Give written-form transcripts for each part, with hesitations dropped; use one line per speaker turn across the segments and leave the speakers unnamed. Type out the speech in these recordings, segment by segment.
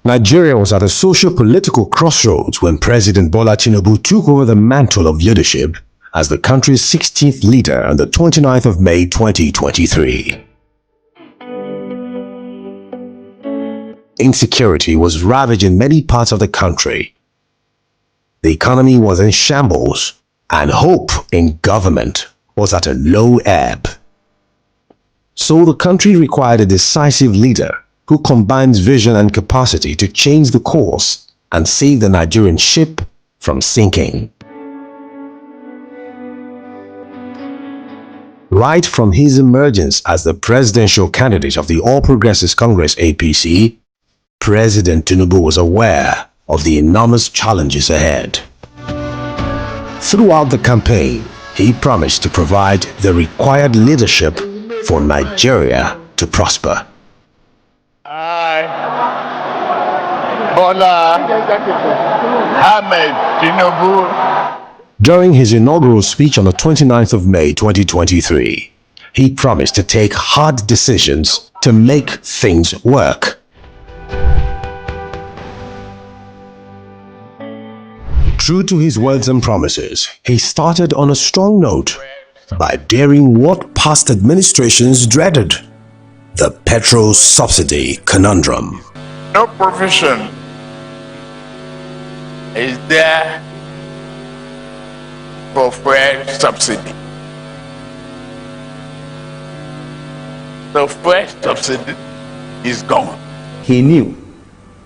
Nigeria was at a socio-political crossroads when President Bola Tinubu took over the mantle of leadership as the country's 16th leader on the 29th of May 2023. Insecurity was ravaging many parts of the country. The economy was in shambles, and hope in government was at a low ebb. So the country required a decisive leader who combines vision and capacity to change the course and save the Nigerian ship from sinking. Right from his emergence as the presidential candidate of the All Progressives Congress (APC), President Tinubu was aware of the enormous challenges ahead. Throughout the campaign, he promised to provide the required leadership for Nigeria to prosper.
Bola Ahmed Tinubu.
During his inaugural speech on the 29th of May 2023, he promised to take hard decisions to make things work. True to his words and promises, he started on a strong note by daring what past administrations dreaded: the petrol subsidy conundrum.
No provision is there for fuel subsidy. The fuel subsidy is gone.
He knew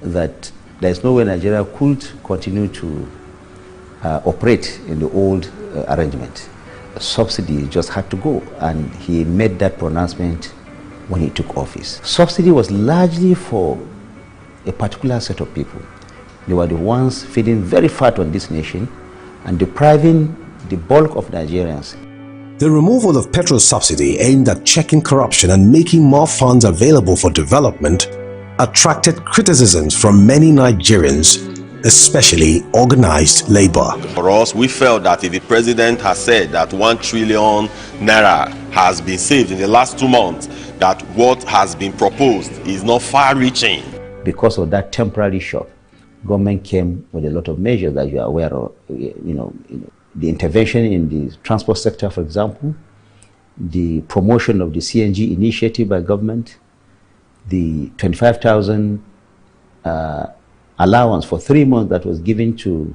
that there's no way Nigeria could continue to operate in the old arrangement. The subsidy just had to go, and he made that pronouncement when he took office. Subsidy was largely for a particular set of people. They were the ones feeding very fat on this nation and depriving the bulk of Nigerians.
The removal of petrol subsidy aimed at checking corruption and making more funds available for development attracted criticisms from many Nigerians, especially organized labor.
For us, we felt that if the president has said that 1 trillion naira has been saved in the last 2 months, that what has been proposed is not far-reaching.
Because of that temporary shock, government came with a lot of measures that you are aware of. The intervention in the transport sector, for example, the promotion of the CNG initiative by government, the 25,000 allowance for 3 months that was given to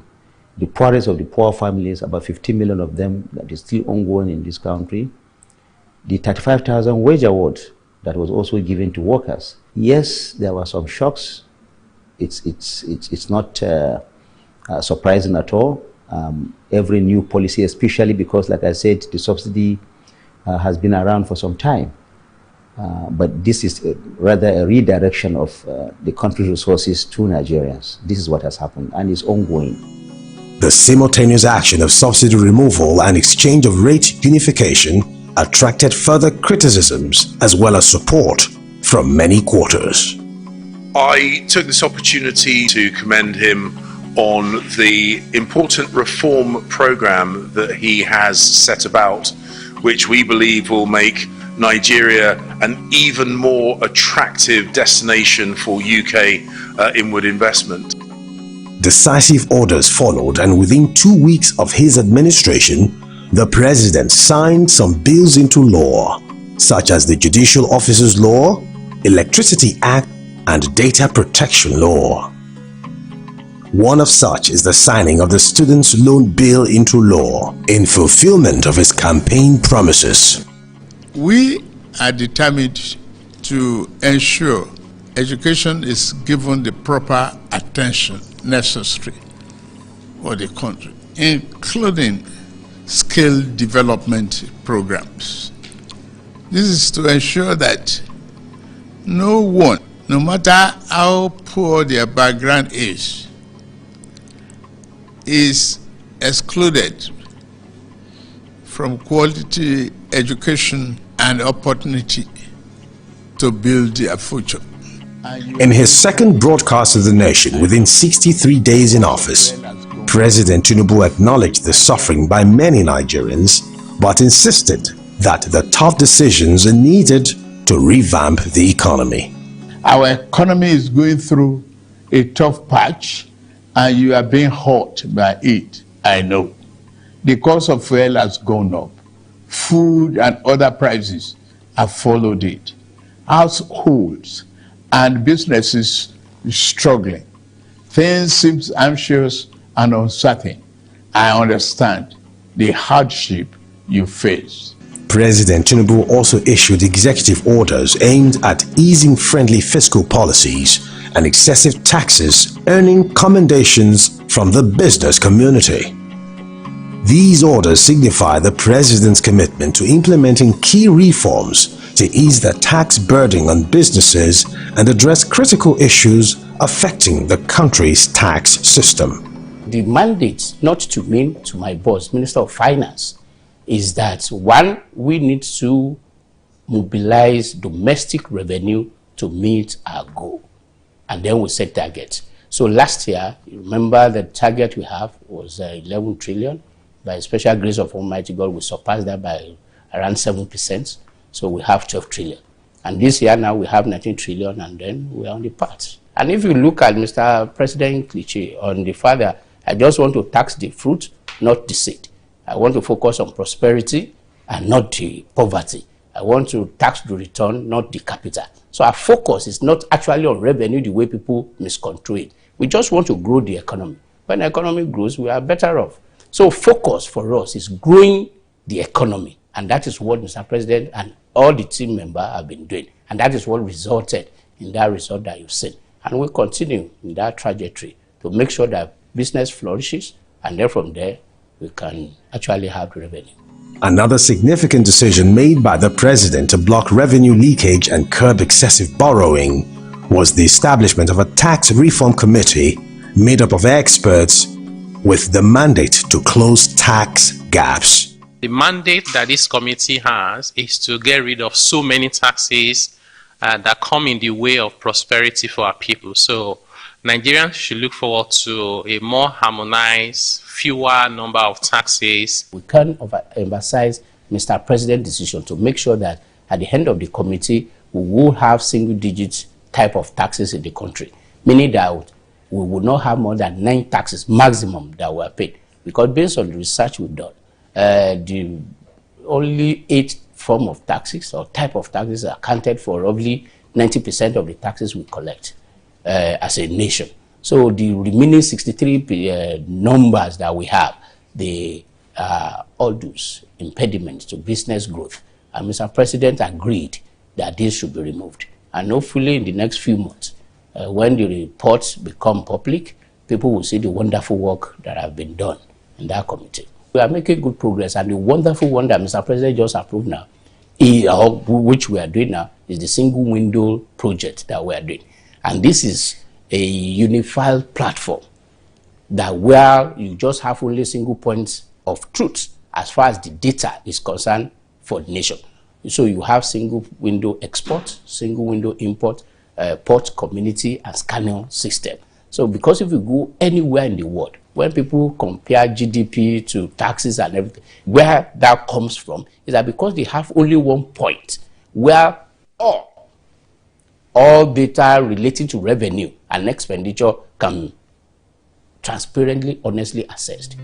the poorest of the poor families, about 50 million of them, that is still ongoing in this country. The 35,000 wage award that was also given to workers. Yes, there were some shocks. It's not surprising at all. Every new policy, especially because, like I said, the subsidy has been around for some time. But this is rather a redirection of the country's resources to Nigerians. This is what has happened, and it's ongoing.
The simultaneous action of subsidy removal and exchange of rate unification attracted further criticisms as well as support from many quarters.
I took this opportunity to commend him on the important reform program that he has set about, which we believe will make Nigeria an even more attractive destination for UK inward investment.
Decisive orders followed, and within 2 weeks of his administration, the president signed some bills into law, such as the Judicial Officers Law, Electricity Act, and Data Protection Law. One of such is the signing of the Students' Loan Bill into law in fulfillment of his campaign promises.
We are determined to ensure education is given the proper attention necessary for the country, including skill development programs. This is to ensure that no one, no matter how poor their background is excluded from quality education and opportunity to build their future.
In his second broadcast to the nation within 63 days in office, President Tinubu acknowledged the suffering by many Nigerians, but insisted that the tough decisions are needed to revamp the economy.
Our economy is going through a tough patch and you are being hurt by it. I know. The cost of fuel has gone up. Food and other prices have followed it. Households and businesses struggling. Things seem anxious and uncertain. I understand the hardship you face.
President Tinubu also issued executive orders aimed at easing friendly fiscal policies and excessive taxes, earning commendations from the business community. These orders signify the president's commitment to implementing key reforms to ease the tax burden on businesses and address critical issues affecting the country's tax system.
The mandate, not to me, to my boss, Minister of Finance, is that one, we need to mobilize domestic revenue to meet our goal. And then we set targets. So last year, you remember the target we have was 11 trillion. By special grace of Almighty God, we surpassed that by around 7%. So we have 12 trillion. And this year now we have 19 trillion, and then we are on the path. And if you look at Mr. President Cliche on the father, I just want to tax the fruit, not the seed. I want to focus on prosperity and not the poverty. I want to tax the return, not the capital. So our focus is not actually on revenue the way people misconstrue it. We just want to grow the economy. When the economy grows, we are better off. So focus for us is growing the economy. And that is what Mr. President and all the team members have been doing. And that is what resulted in that result that you've seen. And we'll continue in that trajectory to make sure that business flourishes. And then from there, we can actually have revenue.
Another significant decision made by the president to block revenue leakage and curb excessive borrowing was the establishment of a tax reform committee made up of experts with the mandate to close tax gaps.
The mandate that this committee has is to get rid of so many taxes that come in the way of prosperity for our people. So Nigerians should look forward to a more harmonized, fewer number of taxes.
We can emphasize Mr. President's decision to make sure that at the end of the committee, we will have single-digit type of taxes in the country, meaning that we will not have more than 9 taxes maximum that were paid. Because based on the research we've done, the only 8 form of taxes or type of taxes are accounted for roughly 90% of the taxes we collect as a nation. So the remaining 63 numbers that we have, they are all those impediments to business growth. And Mr. President agreed that this should be removed. And hopefully in the next few months, when the reports become public, people will see the wonderful work that have been done in that committee. We are making good progress, and the wonderful one that Mr. President just approved now, which we are doing now, is the single window project that we are doing. And this is a unified platform that where you just have only single points of truth as far as the data is concerned for the nation. So you have single window export, single window import, port community and scanning system. So because if you go anywhere in the world, when people compare GDP to taxes and everything, where that comes from is that because they have only one point where all data relating to revenue and expenditure can be transparently, honestly assessed.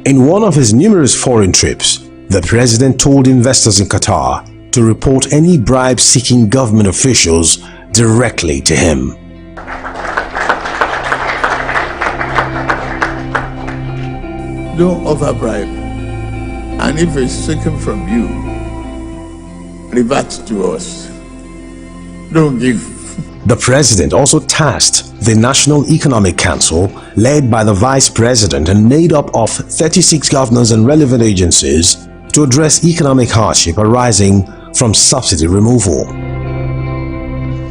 In one of his numerous foreign trips, the president told investors in Qatar to report any bribe-seeking government officials directly to him.
Don't overbribe. And if it's taken from you, revert to us. Don't give.
The president also tasked the National Economic Council, led by the vice president and made up of 36 governors and relevant agencies, to address economic hardship arising from subsidy removal.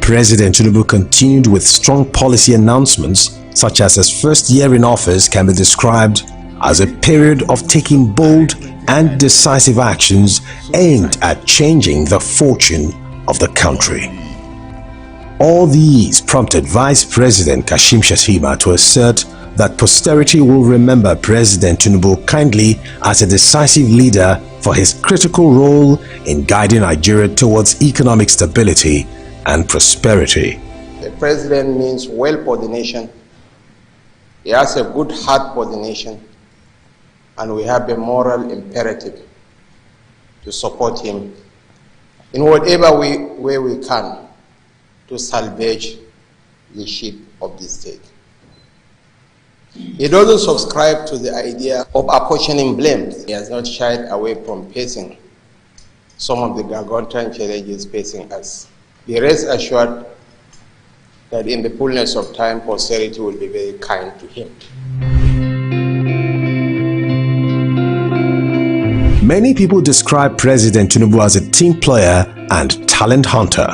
President Tinubu continued with strong policy announcements, such as his first year in office can be described as a period of taking bold and decisive actions aimed at changing the fortune of the country. All these prompted Vice President Kashim Shettima to assert that posterity will remember President Tinubu kindly as a decisive leader for his critical role in guiding Nigeria towards economic stability and prosperity.
The president means well for the nation. He has a good heart for the nation, and we have a moral imperative to support him in whatever way we can to salvage the ship of the state. He doesn't subscribe to the idea of apportioning blame. He has not shied away from facing some of the gargantuan challenges facing us. Be rest assured that in the fullness of time, posterity will be very kind to him.
Many people describe President Tinubu as a team player and talent hunter.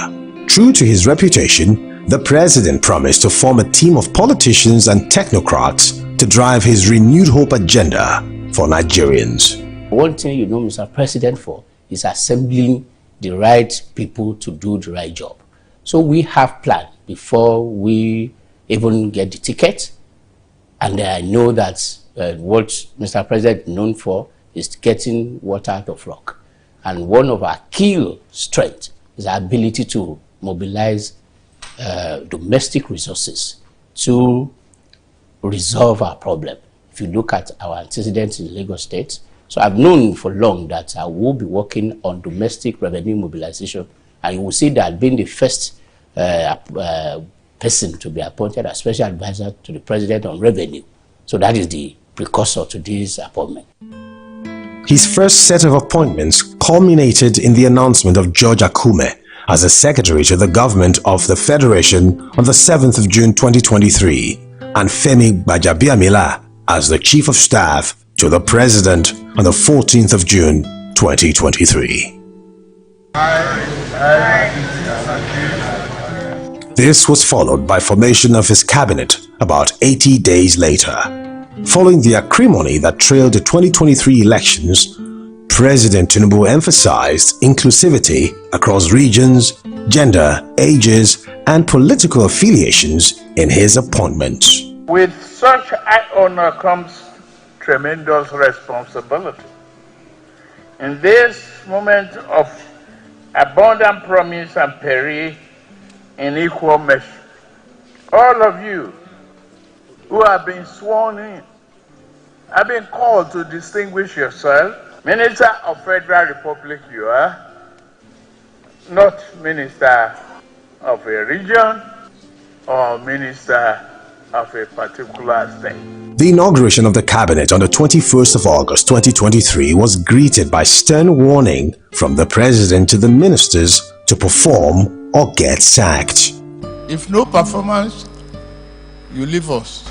True to his reputation, the president promised to form a team of politicians and technocrats to drive his renewed hope agenda for Nigerians.
One thing you know Mr. President for is assembling the right people to do the right job. So we have planned before we even get the ticket, and I know that what Mr. President is known for is getting water out of rock. And one of our key strengths is our ability to mobilize domestic resources to resolve our problem. If you look at our antecedents in Lagos State, so I've known for long that I will be working on domestic revenue mobilization, and you will see that being the first person to be appointed as special advisor to the president on revenue. So that is the precursor to this appointment.
His first set of appointments culminated in the announcement of George Akume as a secretary to the government of the Federation on the 7th of June 2023 and Femi Gbajabiamila as the chief of staff to the president on the 14th of June 2023. This was followed by formation of his cabinet about 80 days later. Following the acrimony that trailed the 2023 elections, President Tinubu emphasized inclusivity across regions, gender, ages, and political affiliations in his appointments.
With such high honor comes tremendous responsibility. In this moment of abundant promise and peril in equal measure, all of you who have been sworn in have been called to distinguish yourself. Minister of Federal Republic you are, not minister of a region or minister of a particular state.
The inauguration of the cabinet on the 21st of August 2023 was greeted by stern warning from the president to the ministers to perform or get sacked.
If no performance, you leave us.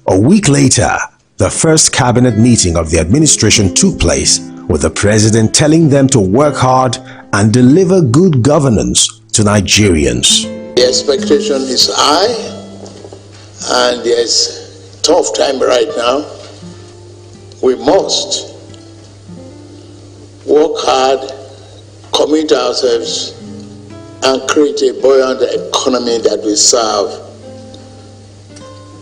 A week later, the first cabinet meeting of the administration took place, with the president telling them to work hard and deliver good governance to Nigerians.
The expectation is high, and there's tough time right now. We must work hard, commit ourselves, and create a buoyant economy that will serve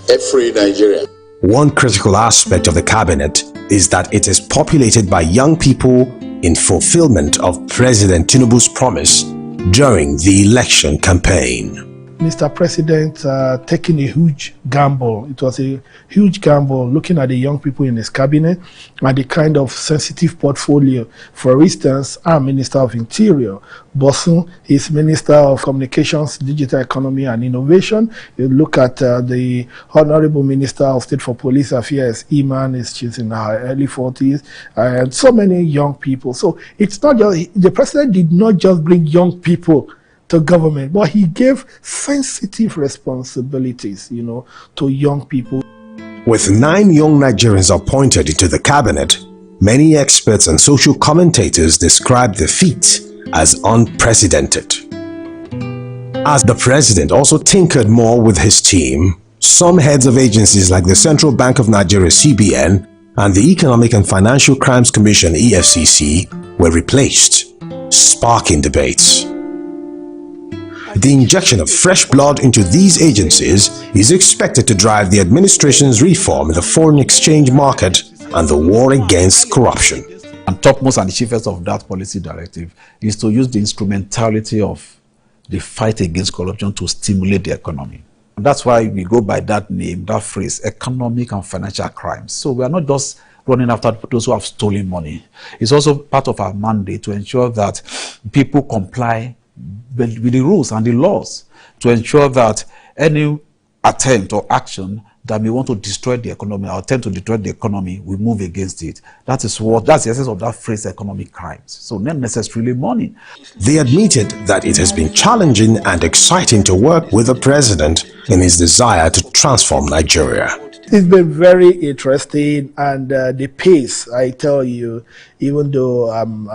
a free Nigeria.
One critical aspect of the cabinet is that it is populated by young people in fulfillment of President Tinubu's promise during the election campaign.
Mr. President taking a huge gamble. It was a huge gamble looking at the young people in his cabinet and the kind of sensitive portfolio. For instance, our Minister of Interior, Bosun, is Minister of Communications, Digital Economy and Innovation. You look at the Honorable Minister of State for Police Affairs, Iman, she's in her early 40s, and so many young people. So it's not just, the president did not just bring young people to government, but he gave sensitive responsibilities, to young people.
With 9 young Nigerians appointed into the cabinet, many experts and social commentators describe the feat as unprecedented. As the president also tinkered more with his team, some heads of agencies like the Central Bank of Nigeria (CBN) and the Economic and Financial Crimes Commission (EFCC) were replaced, sparking debates. The injection of fresh blood into these agencies is expected to drive the administration's reform in the foreign exchange market and the war against corruption.
And topmost and the chiefest of that policy directive is to use the instrumentality of the fight against corruption to stimulate the economy. And that's why we go by that name, that phrase, economic and financial crimes. So we are not just running after those who have stolen money. It's also part of our mandate to ensure that people comply with the rules and the laws, to ensure that any attempt or action that may want to destroy the economy or attempt to destroy the economy, we move against it. That's the essence of that phrase, economic crimes. So not necessarily money.
They admitted that it has been challenging and exciting to work with the president in his desire to transform Nigeria.
It's been very interesting, and the pace, I tell you, even though I'm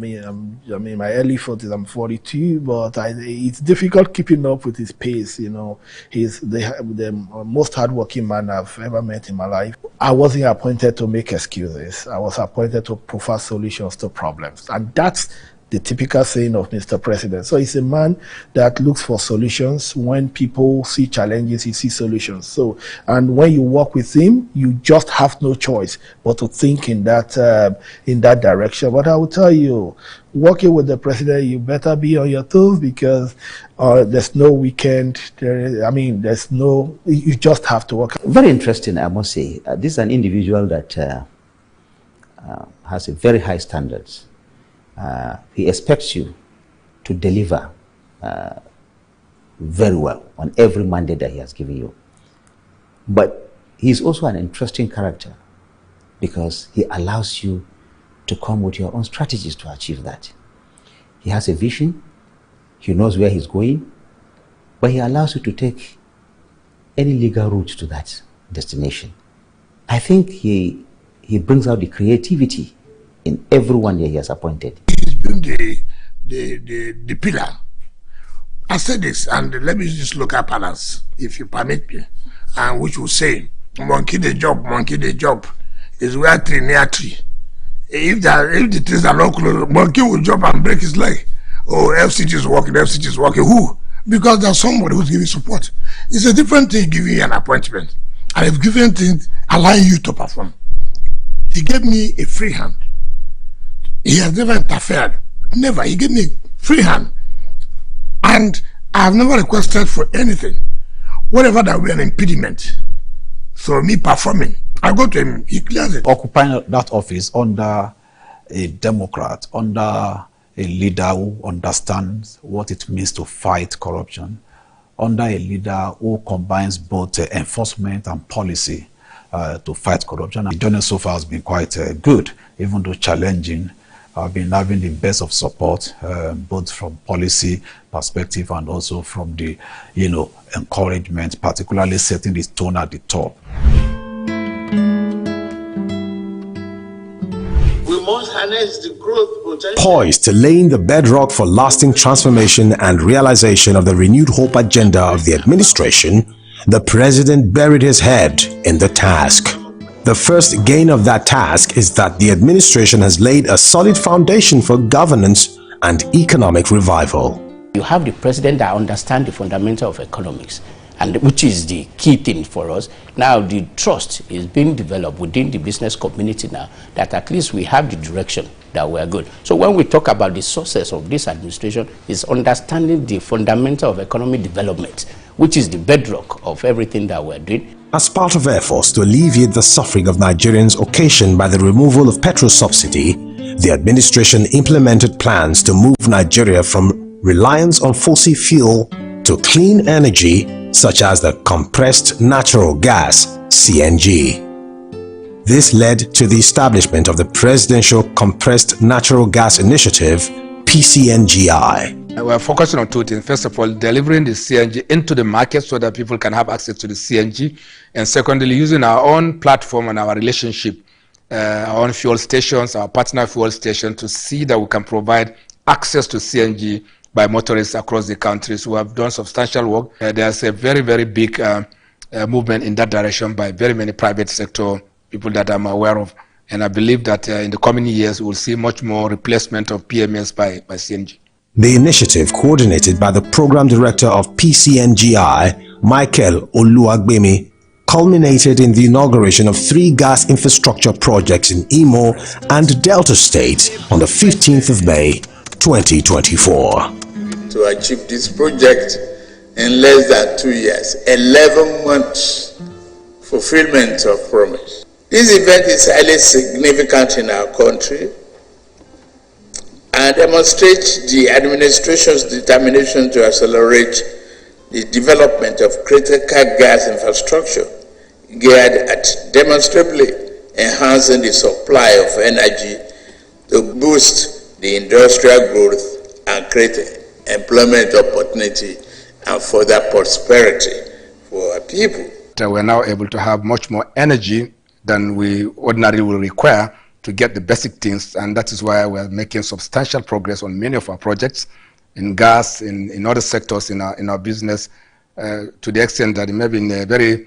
in my early 40s, I'm 42, but it's difficult keeping up with his pace. You know, he's the most hardworking man I've ever met in my life. I wasn't appointed to make excuses. I was appointed to provide solutions to problems, and that's the typical saying of Mr. President. So he's a man that looks for solutions. When people see challenges, he sees solutions. So, and when you work with him, you just have no choice but to think in that direction. But I will tell you, working with the president, you better be on your toes, because there's no weekend. You just have to work.
Very interesting, I must say. This is an individual that has a very high standards. He expects you to deliver very well on every mandate that he has given you. But he's also an interesting character, because he allows you to come with your own strategies to achieve that. He has a vision, he knows where he's going, but he allows you to take any legal route to that destination. I think he brings out the creativity in everyone that he has appointed.
He's been the pillar. I said this, and let me just look at balance, if you permit me, and which will say, monkey the job is where tree near tree. If the trees are not close, monkey will jump and break his leg. Oh, FCG is working. Who? Because there's somebody who's giving support. It's a different thing giving you an appointment, and a different thing allowing you to perform. He gave me a free hand. He has never interfered. Never. He gave me free hand. And I have never requested for anything. Whatever that will be an impediment. So me performing, I go to him, he clears it.
Occupying that office under a Democrat, under a leader who understands what it means to fight corruption, under a leader who combines both enforcement and policy to fight corruption. The journey so far has been quite good, even though challenging. I've been having the best of support, both from policy perspective and also from the, encouragement, particularly setting the tone at the top.
We must harness the growth potential.
Poised to laying the bedrock for lasting transformation and realization of the renewed hope agenda of the administration, the president buried his head in the task. The first gain of that task is that the administration has laid a solid foundation for governance and economic revival.
You have the president that understands the fundamental of economics, and which is the key thing for us. Now the trust is being developed within the business community now, that at least we have the direction that we are good. So when we talk about the success of this administration, is understanding the fundamental of economic development, which is the bedrock of everything that we're doing.
As part of efforts to alleviate the suffering of Nigerians occasioned by the removal of petrol subsidy, the administration implemented plans to move Nigeria from reliance on fossil fuel to clean energy, such as the compressed natural gas, CNG. This led to the establishment of the Presidential Compressed Natural Gas Initiative, PCNGI.
We're focusing on two things. First of all, delivering the CNG into the market so that people can have access to the CNG. And secondly, using our own platform and our relationship, our own fuel stations, our partner fuel station, to see that we can provide access to CNG by motorists across the country. So we have done substantial work. There's a very, very big movement in that direction by very many private sector people that I'm aware of. And I believe that in the coming years, we'll see much more replacement of PMS by CNG.
The initiative, coordinated by the Program Director of PCNGI, Michael Oluwagbemi, culminated in the inauguration of 3 gas infrastructure projects in Imo and Delta State on the 15th of May, 2024.
To achieve this project in less than 2 years, 11 months fulfillment of promise. This event is highly significant in our country and demonstrates the administration's determination to accelerate the development of critical gas infrastructure geared at demonstrably enhancing the supply of energy to boost the industrial growth and create employment opportunity and further prosperity for our people.
We're now able to have much more energy than we ordinarily will require to get the basic things, and that is why we're making substantial progress on many of our projects in gas, in other sectors in our business, to the extent that maybe in a very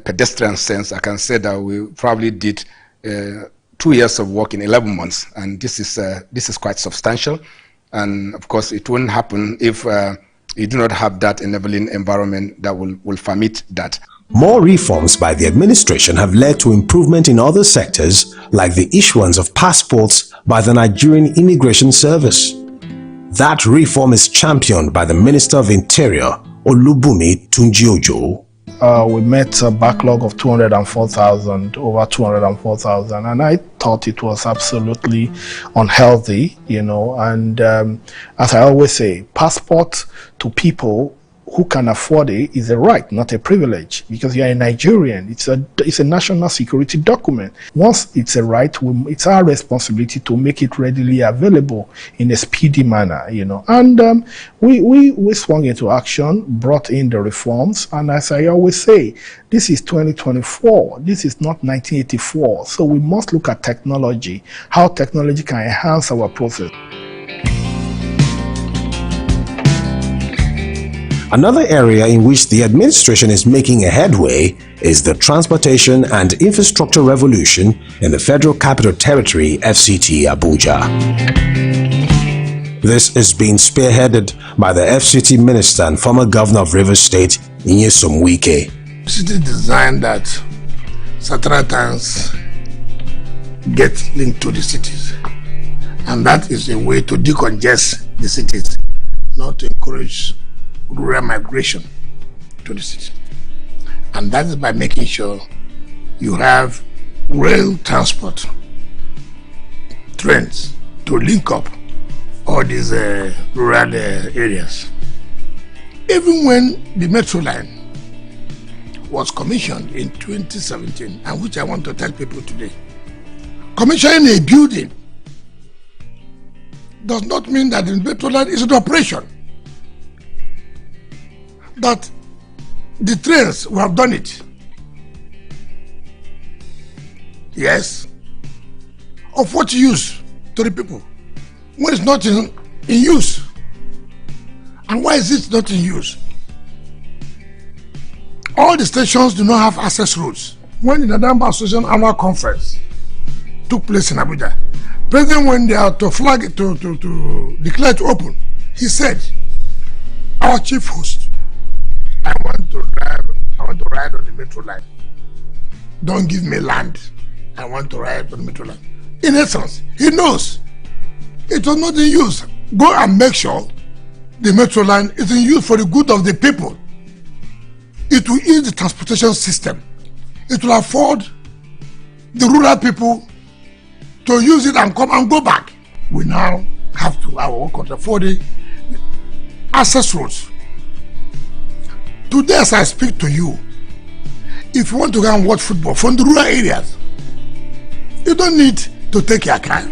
pedestrian sense, I can say that we probably did 2 years of work in 11 months, and this is quite substantial. And of course, it wouldn't happen if you do not have that enabling environment that will permit that.
More reforms by the administration have led to improvement in other sectors, like the issuance of passports by the Nigerian Immigration Service. That reform is championed by the Minister of Interior, Olubunmi Tunji-Ojo.
We met a backlog of 204,000, over 204,000, and I thought it was absolutely unhealthy, and as I always say, passport to people who can afford it is a right, not a privilege, because you're a Nigerian. It's a national security document. Once it's a right, it's our responsibility to make it readily available in a speedy manner, And we swung into action, brought in the reforms, and as I always say, this is 2024. This is not 1984. So we must look at technology, how technology can enhance our process.
Another area in which the administration is making a headway is the transportation and infrastructure revolution in the Federal Capital Territory, FCT, Abuja. This is being spearheaded by the FCT Minister and former Governor of Rivers State, Nyesom Wike.
City design that Satratas get linked to the cities, and that is a way to decongest the cities, not to encourage rural migration to the city. And that is by making sure you have rail transport, trains to link up all these rural areas. Even when the metro line was commissioned in 2017, and which I want to tell people today, commissioning a building does not mean that the metro line is in operation. That the trains, we have done it. Yes. Of what use to the people when it's not in use? And why is it not in use? All the stations do not have access roads. When the Nadamba Association annual conference took place in Abuja, President, when they are to flag it, to declare it open, he said, our chief host, I want to ride on the metro line. Don't give me land. I want to ride on the metro line. In essence, he knows it was not in use. Go and make sure the metro line is in use for the good of the people. It will ease the transportation system. It will afford the rural people to use it and come and go back. We now have to afford the access roads. Today, as I speak to you, if you want to go and watch football from the rural areas, you don't need to take your car.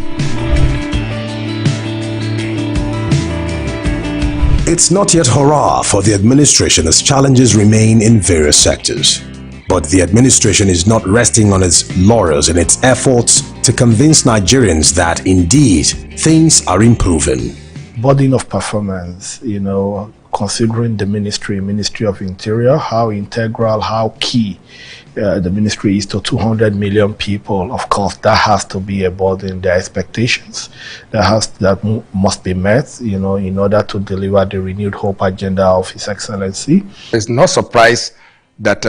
It's not yet hurrah for the administration as challenges remain in various sectors. But the administration is not resting on its laurels in its efforts to convince Nigerians that indeed things are improving.
Burden of performance, considering the Ministry of Interior, how integral, how key the ministry is to 200 million people. Of course, that has to be above their expectations. That must be met, in order to deliver the renewed hope agenda of His Excellency.
It's no surprise that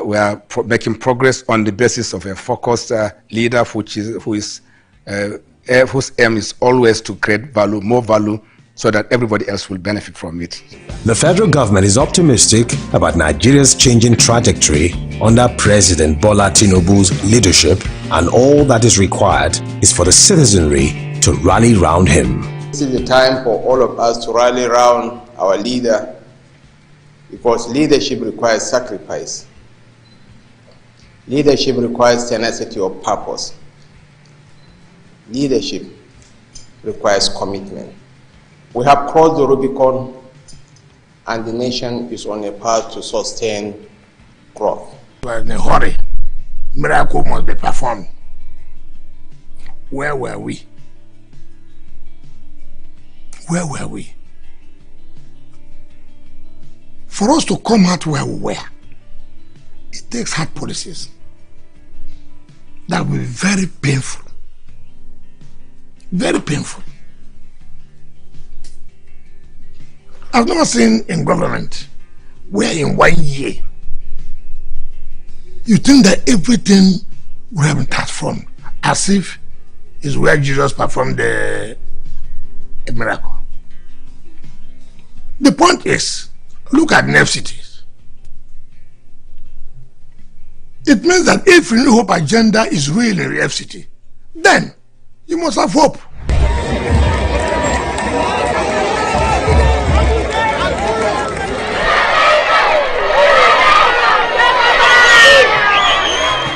we are making progress on the basis of a focused leader, whose aim is always to create value, more value, so that everybody else will benefit from it.
The federal government is optimistic about Nigeria's changing trajectory under President Bola Tinubu's leadership, and all that is required is for the citizenry to rally round him.
This is the time for all of us to rally around our leader, because leadership requires sacrifice. Leadership requires tenacity of purpose. Leadership requires commitment. We have crossed the Rubicon, and the nation is on a path to sustain growth.
We're in a hurry. Miracle must be performed. Where were we? Where were we? For us to come out where we were, it takes hard policies. That will be very painful. Very painful. I've never seen in government where in 1 year you think that everything will have been transformed, as if it's where Jesus performed a miracle. The point is, look at NEF cities. It means that if New Hope agenda is real in NEF city, then you must have hope.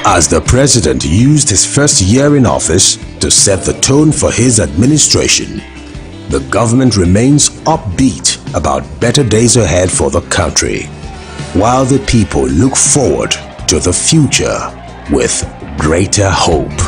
As the president used his first year in office to set the tone for his administration, the government remains upbeat about better days ahead for the country, while the people look forward to the future with greater hope.